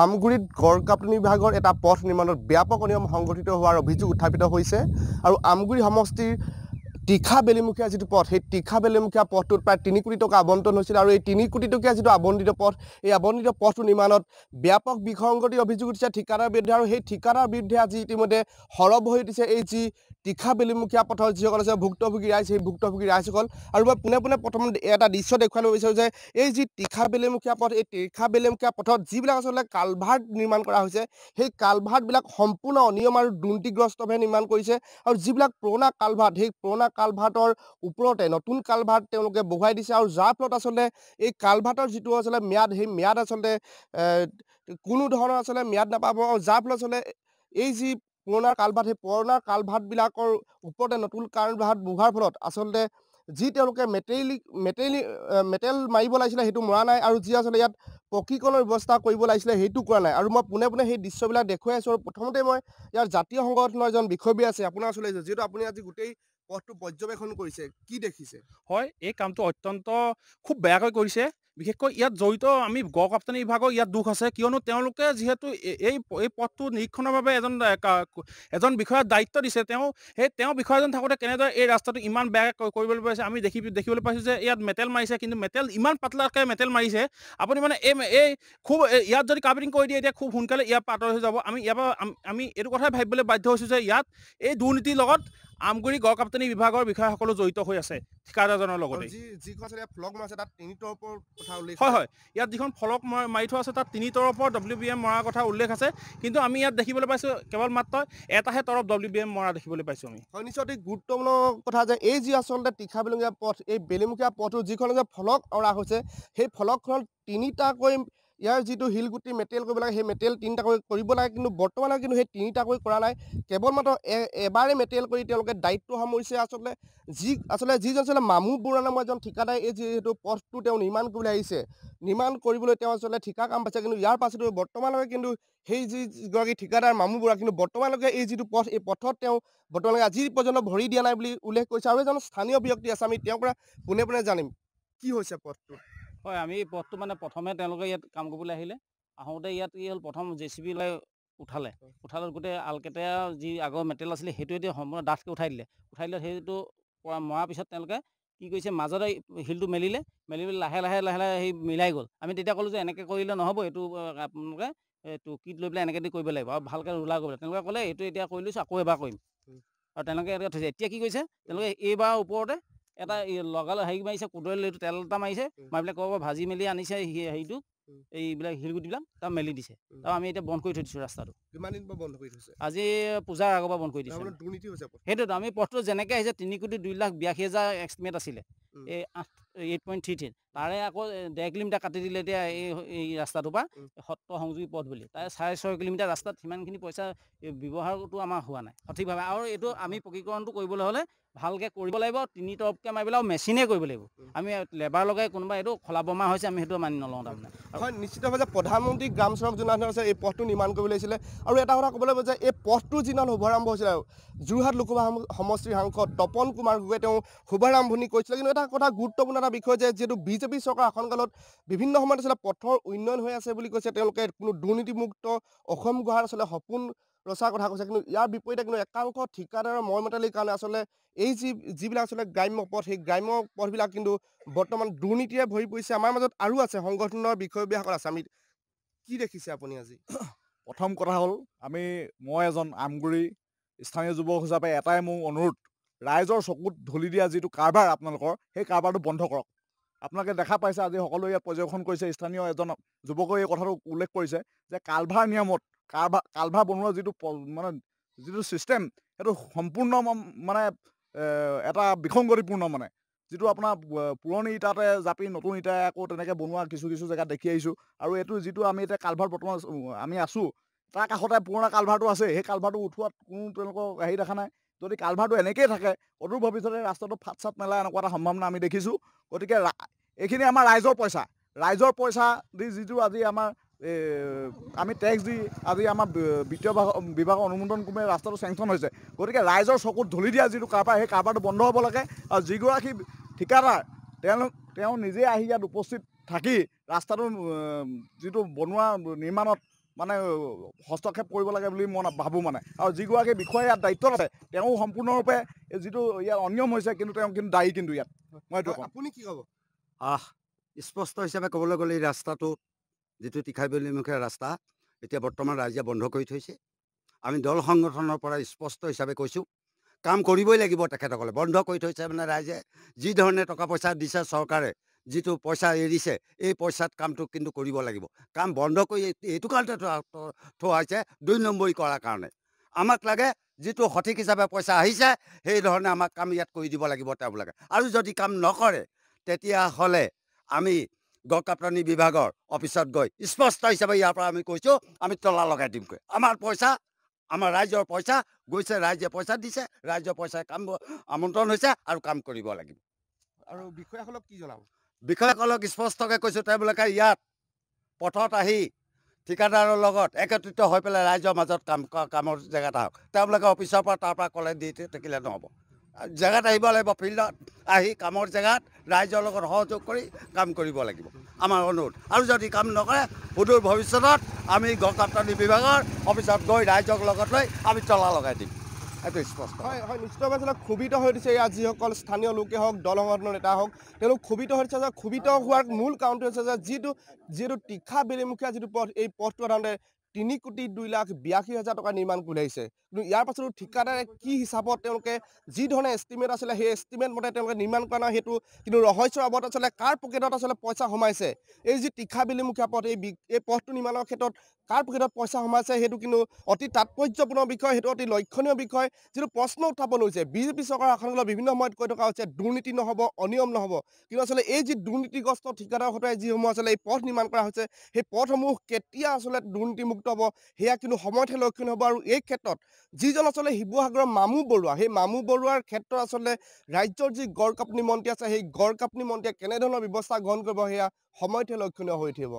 আমগুৰিত গড় কাপ্তানি বিভাগৰ এটা পথ নিৰ্মাণত ব্যাপক অনিয়ম সংঘটিত হোৱাৰ অভিযোগ উত্থাপিত হৈছে আৰু আমগুৰি সমষ্টিৰ তীখা বেলিমুখীয়া যিটো পথ সেই তীখা বেলিমুখীয়া পথটোত প্ৰায় ৩ কোটি টকা আবণ্টন হৈছিল আৰু এই ৩ কোটি টকীয়া যিটো আবণ্টিত পথ এই আবণ্টিত পথটো নিৰ্মাণত ব্যাপক বিসংগতিৰ অভিযোগ উঠিছে ঠিকাদাৰ বিৰুদ্ধে আৰু সেই ঠিকাদাৰ বিৰুদ্ধে আজি ইতিমধ্যে সৰব হৈ উঠিছে এই যি তীখা বেলিমুখীয়া পথৰ যিসকল আছে ভুক্তভোগী ৰাইজ সেই ভুক্তভোগী ৰাইজসকল আৰু মই পোনে পোনে প্ৰথম এটা দৃশ্য দেখুৱাব বিচাৰোঁ যে এই যি তীখা বেলিমুখীয়া পথ এই তীখা বেলিমুখীয়া পথত যিবিলাক আচলতে কালভাৰ্ট নিৰ্মাণ কৰা হৈছে সেই কালভাৰ্টবিলাক সম্পূৰ্ণ অনিয়ম আৰু দুৰ্নীতিগ্ৰস্তভাৱে নিৰ্মাণ কৰিছে আৰু যিবিলাক পুৰণা কালভাৰ্ট সেই পুৰণা কালভাৰ্টৰ ওপৰতে নতুন কালভাৰ্ট তেওঁলোকে বহুৱাই দিছে আৰু যাৰ ফলত আচলতে এই কালভাৰ্টৰ যিটো আচলতে ম্যাদ সেই ম্যাদ আচলতে কোনো ধৰণৰ আচলতে ম্যাদ নাপাব আৰু যাৰ ফলত আচলতে এই যি পুৰণা কালভাৰ্ট সেই পুৰণা কালভাৰ্টবিলাকৰ ওপৰতে নতুন কালভাৰ্ট বহুৱাৰ ফলত আচলতে যি তেওঁলোকে মেটেল মাৰিব লাগিছিলে সেইটো মৰা নাই আৰু যি আচলতে ইয়াত পকীকৰণৰ ব্যৱস্থা কৰিব লাগিছিলে সেইটো কৰা নাই আৰু মই পোনে পোনে সেই দৃশ্যবিলাক দেখুৱাই আছোঁ আৰু প্ৰথমতে মই ইয়াৰ জাতীয় সংগঠনৰ এজন বিষয়ববীয়া আছে আপোনাৰ ওচৰলৈ আহিছোঁ যিহেতু আপুনি আজি গোটেই পথটো পৰ্যবেক্ষণ কৰিছে কি দেখিছে হয় এই কামটো অত্যন্ত খুব বেয়াকৈ কৰিছে বিশেষকৈ ইয়াত জড়িত আমি গড় কাপ্তানি বিভাগৰ ইয়াত দুখ আছে কিয়নো তেওঁলোকে যিহেতু এই পথটো নিৰীক্ষণৰ বাবে এজন বিষয়াৰ দায়িত্ব দিছে তেওঁ বিষয়াজন থাকোঁতে কেনেদৰে এই ৰাস্তাটো ইমান বেয়া কৰিবলৈ পাৰিছে আমি দেখিবলৈ পাইছোঁ যে ইয়াত মেটেল মাৰিছে কিন্তু মেটেল ইমান পাতলাকৈ মেটেল মাৰিছে আপুনি মানে এই খুব ইয়াত যদি কাৰ্পেটিং কৰি দিয়ে এতিয়া খুব সোনকালে ইয়াৰ পৰা আঁতৰ হৈ যাব আমি ইয়াৰ পৰা আমি এইটো কথাই ভাবিবলৈ বাধ্য হৈছোঁ যে ইয়াত এই দুৰ্নীতিৰ লগত আমগুৰি গড় কাপ্তানি বিভাগৰ বিষয়াসকলো জড়িত হৈ আছে ঠিকাদাৰজনৰ লগতে হয় হয় ইয়াত যিখন ফলক মাৰি থোৱা আছে তাত ৩ তৰফৰ WBM মৰাৰ কথা উল্লেখ আছে কিন্তু আমি ইয়াত দেখিবলৈ পাইছোঁ কেৱল মাত্ৰ এটাহে তৰফ WBM মৰা দেখিবলৈ পাইছোঁ আমি হয় নিশ্চয় অতি গুৰুত্বপূৰ্ণ কথা যে এই যি আচলতে তীখা বেলিমুখীয়া পথ এই বেলিমুখীয়া পথটো যিখন যে ফলক অঁৰা হৈছে সেই ফলকখনত ৩টাকৈ ইয়াৰ যিটো শিলগুটি মেটেল কৰিব লাগে সেই মেটেল ৩টাকৈ কৰিব লাগে কিন্তু বৰ্তমানে কিন্তু সেই ৩টাকৈ কৰা নাই কেৱল মাত্ৰ এবাৰেই মেটেল কৰি তেওঁলোকে দায়িত্ব সামৰিছে আচলতে যিজন আচলতে মামু বৰুৱা নামৰ এজন ঠিকাদাৰে এই যিহেতু পথটো তেওঁ নিৰ্মাণ কৰিবলৈ আহিছে নিৰ্মাণ কৰিবলৈ তেওঁ আচলতে ঠিকা কাম পাইছে কিন্তু ইয়াৰ পাছতো বৰ্তমানলৈকে কিন্তু সেই যিগৰাকী ঠিকাদাৰ মামু বৰুৱা কিন্তু বৰ্তমানলৈকে এই যিটো পথ এই পথত তেওঁ বৰ্তমানলৈকে আজি পৰ্যন্ত ভৰি দিয়া নাই বুলি উল্লেখ কৰিছে আৰু এজন স্থানীয় ব্যক্তি আছে আমি তেওঁৰ পৰা পোনে পোনে জানিম কি হৈছে পথটো হয় আমি এই পথটো মানে প্ৰথমে তেওঁলোকে ইয়াত কাম কৰিবলৈ আহিলে আহোঁতে ইয়াত কি হ'ল প্ৰথম JCB লৈ উঠালে গোটেই আলকেটেৰা যি আগৰ মেটেল আছিলে সেইটো এতিয়া সম্পূৰ্ণ ডাঠকৈ উঠাই দিলে সেইটো মৰাৰ পিছত তেওঁলোকে কি কৰিছে মাজতে শিলটো মেলি লাহে লাহে সেই মিলাই গ'ল আমি তেতিয়া ক'লোঁ যে এনেকৈ কৰিলে নহ'ব এইটো আপোনালোকে টুকিত লৈ পেলাই এনেকৈ দি কৰিব লাগিব আৰু ভালকৈ ৰুলাৰ কৰিব তেওঁলোকে ক'লে এইটো এতিয়া কৰি লৈছোঁ আকৌ এবাৰ কৰিম আৰু তেনেকৈ এনেকৈ থৈছে এতিয়া কি কৰিছে তেওঁলোকে এইবাৰ ওপৰতে এটা লগালে হেৰি মাৰিছে কোদৈল এইটো তেল এটা মাৰিছে মাৰি পেলাই ক'ব ভাজি মেলি আনিছে হেৰিটো এইবিলাক শিলগুটিবিলাক তাৰ মেলি দিছে তাৰ আমি এতিয়া বন্ধ কৰি থৈ দিছোঁ ৰাস্তাটো কিমান দিন পৰা বন্ধ কৰি থৈছে আজি পূজাৰ আগৰ পৰা বন্ধ কৰি দিছোঁ দুৰ্নীতি হৈছে সেইটোতো আমি পথটো যেনেকৈ আহিছে 3,82,82,000 এষ্টিমেট আছিলে এই 8.33 তাৰে আকৌ 1.5 কিলোমিটাৰ কাটি দিলে এতিয়া এই ৰাস্তাটোৰ পৰা সত্ৰ সংযোগী পথ বুলি তাৰে 6.5 কিলোমিটাৰ ৰাস্তাত সিমানখিনি পইচা ব্যৱহাৰটো আমাৰ হোৱা নাই সঠিকভাৱে আৰু এইটো আমি পকীকৰণটো কৰিবলৈ হ'লে ভালকৈ কৰিব লাগিব 3 তৰফকৈ মাৰি পেলাই মেচিনে কৰিব লাগিব আমি লেবাৰ লগাই কোনোবা এইটো খলা বমা হৈছে আমি সেইটো মানি নলওঁ তাৰমানে হয় নিশ্চিতভাৱে যে প্ৰধানমন্ত্ৰী গ্ৰাম চড়ক যোজনা আছে এই পথটো নিৰ্মাণ কৰিব লাগিছিলে আৰু এটা কথা ক'বলৈ যে এই পথটো যিদিনা শুভাৰম্ভ হৈছিলে যোৰহাট লোকসভা সমষ্টিৰ সাংসদ তপন কুমাৰ গগৈয়ে তেওঁ শুভাৰম্ভণি কৰিছিলে কিন্তু এটা কথা গুৰুত্বপূৰ্ণ এটা বিষয় যে যিহেতু বিজেপি চৰকাৰ শাসনকালত বিভিন্ন সময়ত আচলতে পথৰ উন্নয়ন হৈ আছে বুলি কৈছে তেওঁলোকে কোনো দুৰ্নীতিমুক্ত অসম গঢ়াৰ আচলতে সপোন ৰচাৰ কথা কৈছে কিন্তু ইয়াৰ বিপৰীতে কিন্তু একাংশ ঠিকাদাৰৰ ময়মতালিৰ কাৰণে আচলতে এই যিবিলাক আচলতে গ্ৰাম্য পথ সেই গ্ৰাম্য পথবিলাক কিন্তু বৰ্তমান দুৰ্নীতিৰে ভৰি পৰিছে আমাৰ মাজত আৰু আছে সংগঠনৰ বিষয়ববীয়াসকল আছে আমি কি দেখিছে আপুনি আজি প্ৰথম কথা হ'ল মই এজন আমগুৰি স্থানীয় যুৱক হিচাপে এটাই মোৰ অনুৰোধ ৰাইজৰ চকুত ধূলি দিয়া যিটো কাৰবাৰ আপোনালোকৰ সেই কাৰবাৰটো বন্ধ কৰক আপোনালোকে দেখা পাইছে আজি সকলোৱে ইয়াত পৰ্যবেক্ষণ কৰিছে স্থানীয় এজন যুৱকে এই কথাটো উল্লেখ কৰিছে যে কালভাৰ নিয়মত কালভাৰ বনোৱাৰ যিটো ছিষ্টেম সেইটো সম্পূৰ্ণ মানে এটা বিসংগতিপূৰ্ণ মানে যিটো আপোনাৰ পুৰণি ইটাতে জাপি নতুন ইটাই আকৌ তেনেকৈ বনোৱা কিছু জেগাত দেখি আহিছোঁ আৰু এইটো যিটো আমি এতিয়া কালভাৰ বৰ্তমান আমি আছোঁ তাৰ কাষতে পুৰণা কালভাৰটো আছে সেই কালভাৰটো উঠোৱাত কোনো তেওঁলোকৰ হেৰি দেখা নাই যদি কালভাৰটো এনেকৈয়ে থাকে অদূৰ ভৱিষ্যতে ৰাস্তাটো ফাট চাট মেলা এনেকুৱা এটা সম্ভাৱনা আমি দেখিছোঁ গতিকে এইখিনি আমাৰ ৰাইজৰ পইচা দি যিটো আজি আমাৰ আমি টেক্স দি আজি আমাৰ বিত্তীয় বিভাগৰ অনুমোদন ক্ৰমে ৰাস্তাটো চেংচন হৈছে গতিকে ৰাইজৰ চকুত ধূলি দিয়া যিটো কাৰবাৰ সেই কাৰবাৰটো বন্ধ হ'ব লাগে আৰু যিগৰাকী ঠিকাদাৰ তেওঁ নিজে আহি ইয়াত উপস্থিত থাকি ৰাস্তাটো যিটো বনোৱা নিৰ্মাণত মানে হস্তক্ষেপ কৰিব লাগে বুলি মই ভাবোঁ মানে। আৰু যিগৰাকী বিষয়া ইয়াত দায়িত্বত আছে তেওঁ সম্পূৰ্ণৰূপে যিটো ইয়াত অনিয়ম হৈছে কিন্তু তেওঁ কিন্তু দায়ী কিন্তু ইয়াত মই এইটো ক'ম। আপুনি কি ক'ব? স্পষ্ট হিচাপে ক'বলৈ গ'লে এই ৰাস্তাটো যিটো তীখাবেলিমুখীয়া ৰাস্তা এতিয়া বৰ্তমান ৰাইজে বন্ধ কৰি থৈছে। আমি দল সংগঠনৰ পৰা স্পষ্ট হিচাপে কৈছোঁ কাম কৰিবই লাগিব তেখেতসকলে। বন্ধ কৰি থৈছে মানে ৰাইজে যি ধৰণে টকা পইচা দিছে চৰকাৰে, যিটো পইচা এৰিছে এই পইচাত কামটো কিন্তু কৰিব লাগিব। কাম বন্ধ কৰি এইটো কাৰণতে থোৱা হৈছে 2 নম্বৰী কৰাৰ কাৰণে। আমাক লাগে যিটো সঠিক হিচাপে পইচা আহিছে সেই ধৰণে আমাক কাম ইয়াত কৰি দিব লাগিব তেওঁলোকে। আৰু যদি কাম নকৰে তেতিয়াহ'লে আমি গড়কাপ্তানি বিভাগৰ অফিচত গৈ স্পষ্ট হিচাপে ইয়াৰ পৰা আমি কৈছোঁ আমি তলা লগাই দিমগৈ। আমাৰ পইচা, আমাৰ ৰাইজৰ পইচা গৈছে, ৰাইজে পইচা দিছে, ৰাইজৰ পইচাই কাম আমন্ত্ৰণ হৈছে আৰু কাম কৰিব লাগিব। আৰু বিষয়াসকলক কি জনাব? বিষয়াসকলক স্পষ্টকৈ কৈছোঁ তেওঁলোকে ইয়াত পথত আহি ঠিকাদাৰৰ লগত একত্ৰিত হৈ পেলাই ৰাইজৰ মাজত কামৰ জেগাত আহক। তেওঁলোকে অফিচৰ পৰা তাৰ পৰা ক'লে দি থাকিলে নহ'ব। জেগাত আহিব লাগিব, ফিল্ডত আহি কামৰ জেগাত ৰাইজৰ লগত সহযোগ কৰি কাম কৰিব লাগিব আমাৰ অনুৰোধ। আৰু যদি কাম নকৰে সুদূৰ ভৱিষ্যতত আমি গড়কাপ্তানি বিভাগৰ অফিচত গৈ ৰাইজক লগত লৈ আমি তলা লগাই দিম। এইটো স্পষ্ট। হয় হয়, নিশ্চিতভাৱে আচলতে ক্ষোভিত হৈ উঠিছে ইয়াত যিসকল স্থানীয় লোকে হওক, দল সংগঠনৰ নেতা হওক, তেওঁলোক ক্ষোভিত হৈ উঠিছে। যে ক্ষোভিত হোৱাৰ মূল কাৰণটো হৈছে যে যিটো তীখাবেলিমুখীয়া যিটো পথ, এই পথটো সাধাৰণতে 3,02,82,000 টকা নিৰ্মাণ কৰি আহিছে। কিন্তু ইয়াৰ পাছতো ঠিকাদাৰে কি হিচাপত তেওঁলোকে যি ধৰণে এষ্টিমেট আছিলে সেই এষ্টিমেট মতে তেওঁলোকে নিৰ্মাণ কৰা নাই সেইটো কিন্তু ৰহস্যৰ আৱত আচলতে কাৰ পকেটত আচলতে পইচা সোমাইছে। এই যি তীখাবেলিমুখীয়া পথ, এই পথটো নিৰ্মাণৰ ক্ষেত্ৰত কাৰ পকেটত পইচা সোমাইছে সেইটো কিন্তু অতি তাৎপৰ্যপূৰ্ণ বিষয়, সেইটো অতি লক্ষণীয় বিষয়। যিটো প্ৰশ্ন উত্থাপন হৈছে বিজেপি চৰকাৰৰ শাসনকালত বিভিন্ন সময়ত কৈ থকা হৈছে দুৰ্নীতি নহ'ব, অনিয়ম নহ'ব। কিন্তু আচলতে এই যি দুৰ্নীতিগ্ৰস্ত ঠিকাদাৰ হতুৱাই যিসমূহ আচলতে এই পথ নিৰ্মাণ কৰা হৈছে সেই পথসমূহ কেতিয়া আচলতে দুৰ্নীতিমুক্ত হ'ব সেয়া কিন্তু সময়তহে লক্ষণ হ'ব। আৰু এই ক্ষেত্ৰত যিজন আচলতে শিৱসাগৰৰ মামু বৰুৱা, সেই মামু বৰুৱাৰ ক্ষেত্ৰত আচলতে ৰাজ্যৰ যি গড়কাপ্তানি মন্ত্ৰী আছে সেই গড়কাপ্তানি মন্ত্ৰীয়ে কেনেধৰণৰ ব্যৱস্থা গ্ৰহণ কৰিব সেয়া সময়তহে লক্ষণীয় হৈ উঠিব।